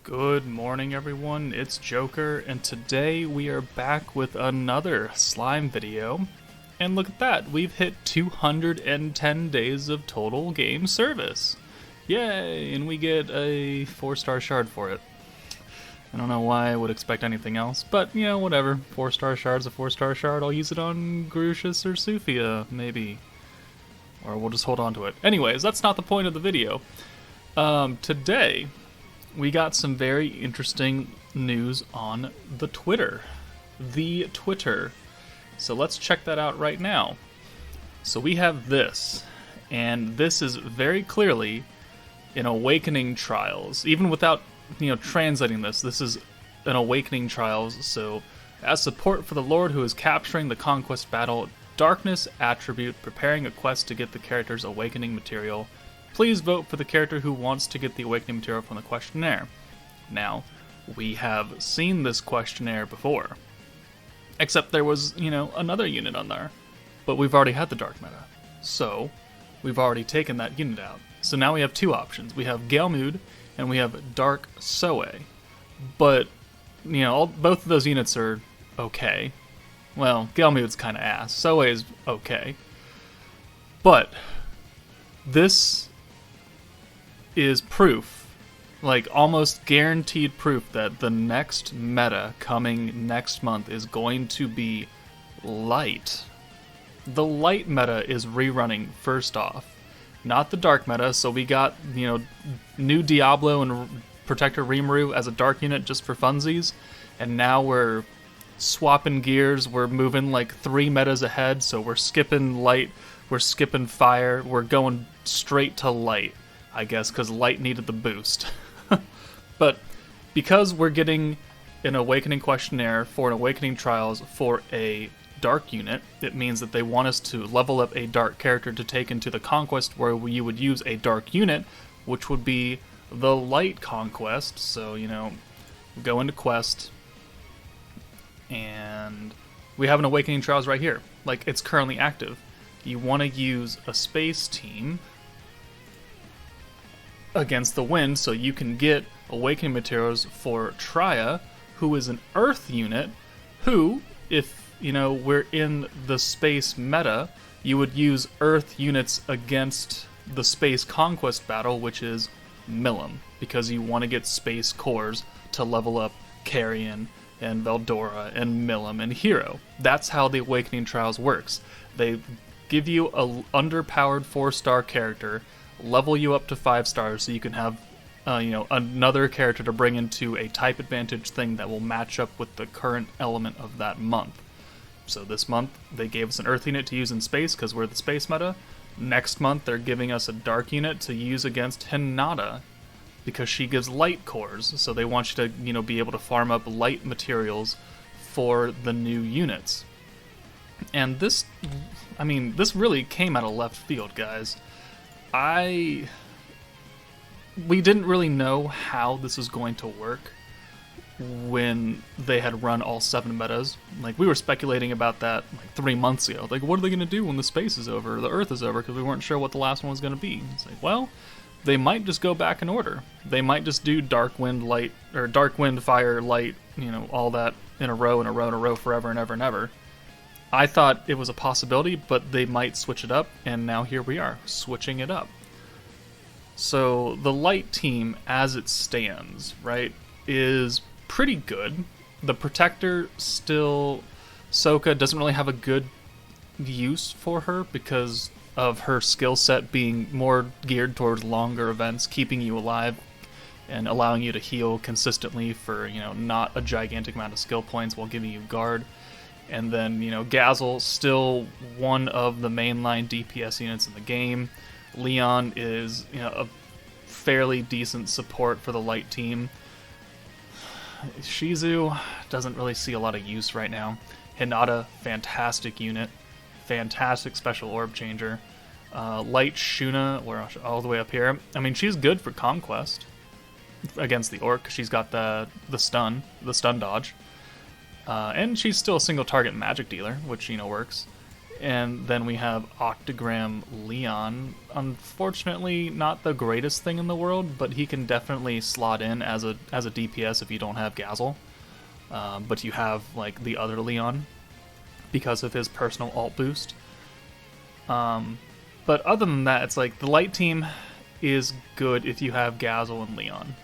Good morning, everyone. It's Joker, and today we are back with another slime video. And look at that, we've hit 210 days of total game service. Yay! And we get a 4-star shard for it. I don't know why I would expect anything else, but you know, whatever. 4-star shard's a 4-star shard. I'll use it on Grucius or Sufia, maybe. Or we'll just hold on to it. Anyways, that's not the point of the video. Today, we got some very interesting news on the Twitter. The Twitter. So let's check that out right now. So we have this, and this is very clearly an Awakening Trials. Even without, translating this is an Awakening Trials. So, as support for the Lord who is capturing the Conquest Battle, Darkness attribute, preparing a quest to get the character's Awakening material. Please vote for the character who wants to get the Awakening material from the questionnaire. Now, we have seen this questionnaire before. Except there was, another unit on there. But we've already had the Dark Meta. So, we've already taken that unit out. So now we have two options. We have Galmood, and we have Dark Soe. But, both of those units are okay. Well, Galmood's kind of ass. Soe is okay. But, this is proof, like almost guaranteed proof, that the next meta coming next month is going to be light. The light meta is rerunning first off, not the dark meta. So we got, new Diablo and Protector Rimuru as a dark unit just for funsies, and now we're swapping gears. We're moving like 3 metas ahead, so we're skipping light, we're skipping fire, we're going straight to light, I guess, because light needed the boost. But because we're getting an Awakening questionnaire for an Awakening Trials for a dark unit, it means that they want us to level up a dark character to take into the Conquest, where you would use a dark unit, which would be the Light Conquest. So, go into Quest, and we have an Awakening Trials right here. Like, it's currently active. You want to use a space team against the wind, so you can get Awakening materials for Trya, who is an Earth unit, who, if, we're in the space meta, you would use Earth units against the space conquest battle, which is Milim, because you want to get space cores to level up Carrion and Veldora and Milim and Hero. That's how the Awakening Trials works. They give you a underpowered 4-star character, level you up to 5 stars, so you can have, another character to bring into a type advantage thing that will match up with the current element of that month. So this month, they gave us an Earth unit to use in space because we're the space meta. Next month, they're giving us a Dark unit to use against Hinata because she gives light cores. So they want you to, be able to farm up light materials for the new units. And this really came out of left field, guys. We didn't really know how this was going to work when they had run all 7 metas. Like, we were speculating about that like 3 months ago. Like, what are they going to do when the space is over, or the Earth is over, because we weren't sure what the last one was going to be. It's like, well, they might just go back in order. They might just do Dark Wind, Light, or Dark Wind, Fire, Light, all that in a row, forever and ever and ever. I thought it was a possibility, but they might switch it up, and now here we are, switching it up. So the light team, as it stands, right, is pretty good. The Protector still, Sokka doesn't really have a good use for her because of her skill set being more geared towards longer events, keeping you alive and allowing you to heal consistently for, not a gigantic amount of skill points while giving you guard. And then, Gazel, still one of the mainline DPS units in the game. Leon is, a fairly decent support for the light team. Shizu doesn't really see a lot of use right now. Hinata, fantastic unit. Fantastic special orb changer. Light Shuna, we're all the way up here. I mean, she's good for Conquest against the Orc. She's got the stun dodge. And she's still a single target magic dealer, which, works. And then we have Octogram Leon. Unfortunately, not the greatest thing in the world, but he can definitely slot in as a DPS if you don't have Gazel. But you have like the other Leon because of his personal ult boost. But other than that, it's like the light team is good if you have Gazel and Leon.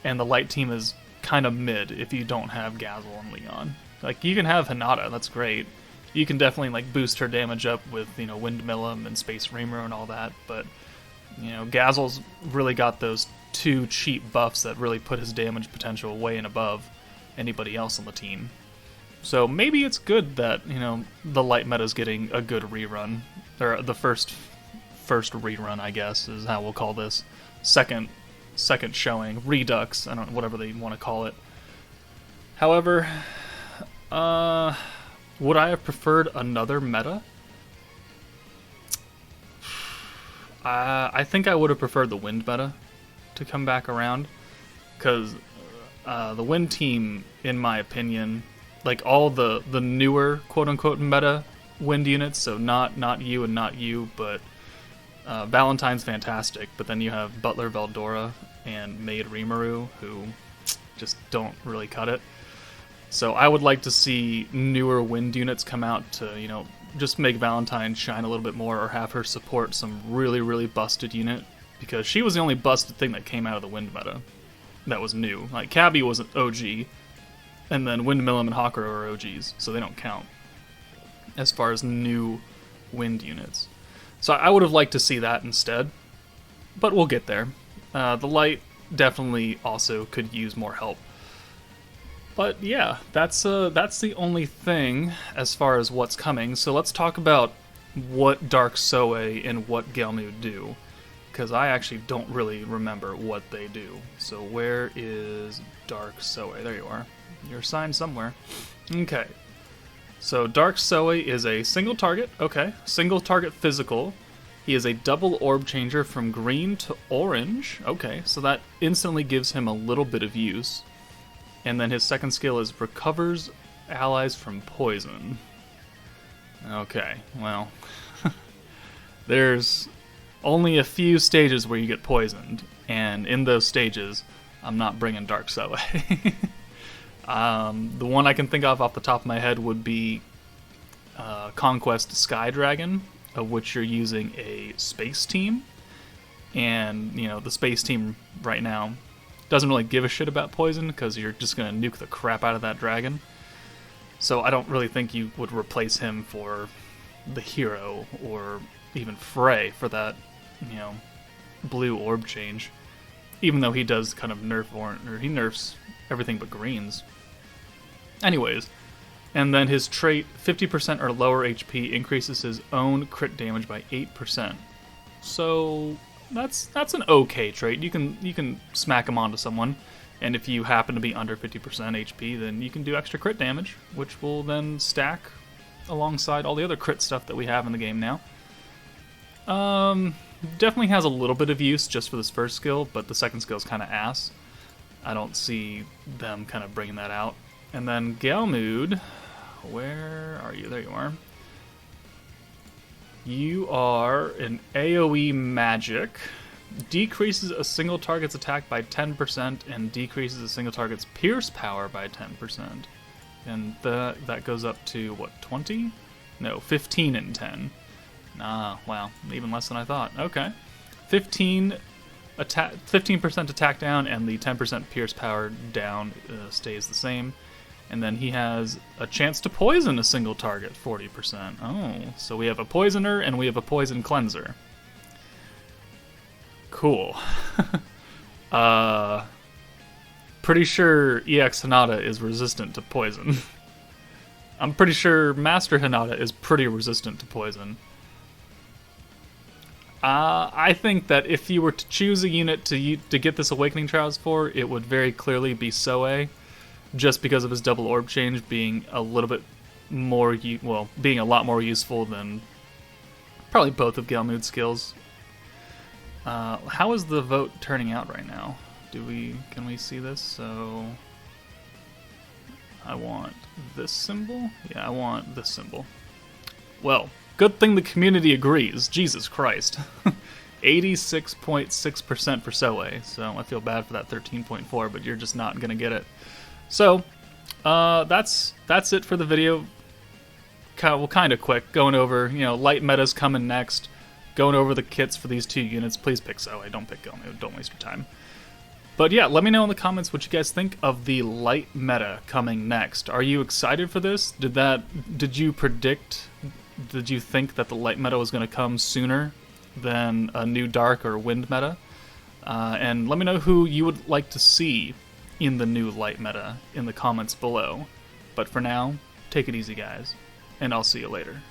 And the light team is kind of mid if you don't have Gazel and Leon. Like, you can have Hinata, that's great. You can definitely like boost her damage up with, you know, Windmill and Space Reamer and all that, but you know, Gazel's really got those two cheap buffs that really put his damage potential way and above anybody else on the team. So maybe it's good that, you know, the light meta's getting a good rerun, or the first rerun, I guess, is how we'll call this. Second showing, redux, I don't know, whatever they want to call it. However, would I have preferred another meta? I think I would have preferred the wind meta to come back around, because the wind team, in my opinion, like all the newer quote-unquote meta wind units, so not you and not you, but Valentine's fantastic, but then you have Butler Veldora and Maid Rimuru, who just don't really cut it. So I would like to see newer wind units come out to, you know, just make Valentine shine a little bit more, or have her support some really, really busted unit, because she was the only busted thing that came out of the wind meta that was new. Like, Cabby was an OG, and then Windmill and Hawker are OGs, so they don't count as far as new wind units. So I would have liked to see that instead, but we'll get there. The light definitely also could use more help. But yeah, that's the only thing as far as what's coming. So let's talk about what Dark Soe and what Gelmood do, because I actually don't really remember what they do. So where is Dark Soe? There you are. You're assigned somewhere. Okay. So Dark Soe is a single target. Okay. Single target physical. He is a double orb changer from green to orange. Okay. So that instantly gives him a little bit of use. And then his second skill is recovers allies from poison. Okay, well, there's only a few stages where you get poisoned, and in those stages, I'm not bringing Dark Soe. The one I can think of off the top of my head would be Conquest Sky Dragon, of which you're using a space team, and you know the space team right now doesn't really give a shit about poison, because you're just going to nuke the crap out of that dragon. So I don't really think you would replace him for the hero, or even Frey for that, you know, blue orb change. Even though he does kind of nerf or he nerfs everything but greens. Anyways, and then his trait, 50% or lower HP, increases his own crit damage by 8%. So that's an okay trait. You can smack him onto someone, and if you happen to be under 50% HP, then you can do extra crit damage, which will then stack alongside all the other crit stuff that we have in the game now. Definitely has a little bit of use just for this first skill, but the second skill is kind of ass. I don't see them kind of bringing that out. And then Gelmood, where are you? There you are. You are an AoE magic. Decreases a single target's attack by 10% and decreases a single target's pierce power by 10%. And that goes up to, what, 20? No, 15 and 10. Ah, wow, even less than I thought. Okay. 15% attack down, and the 10% pierce power down stays the same. And then he has a chance to poison a single target, 40%. Oh, so we have a poisoner and we have a poison cleanser. Cool. Pretty sure EX Hinata is resistant to poison. I'm pretty sure Master Hinata is pretty resistant to poison. I think that if you were to choose a unit to get this Awakening Trials for, it would very clearly be Soe, just because of his double orb change being a little bit more, being a lot more useful than probably both of Gelmood's skills. How is the vote turning out right now? Can we see this? So, I want this symbol? Yeah, I want this symbol. Well, good thing the community agrees. Jesus Christ. 86.6% for Soe, so I feel bad for that 13.4, but you're just not gonna get it. So, that's it for the video. Well, kind of quick, going over, light meta's coming next, going over the kits for these 2 units. Please pick Soe, don't pick Gome, don't waste your time. But yeah, let me know in the comments what you guys think of the light meta coming next. Are you excited for this? Did you think that the light meta was going to come sooner than a new dark or wind meta? And let me know who you would like to see in the new light meta in the comments below. But for now, take it easy guys, and I'll see you later.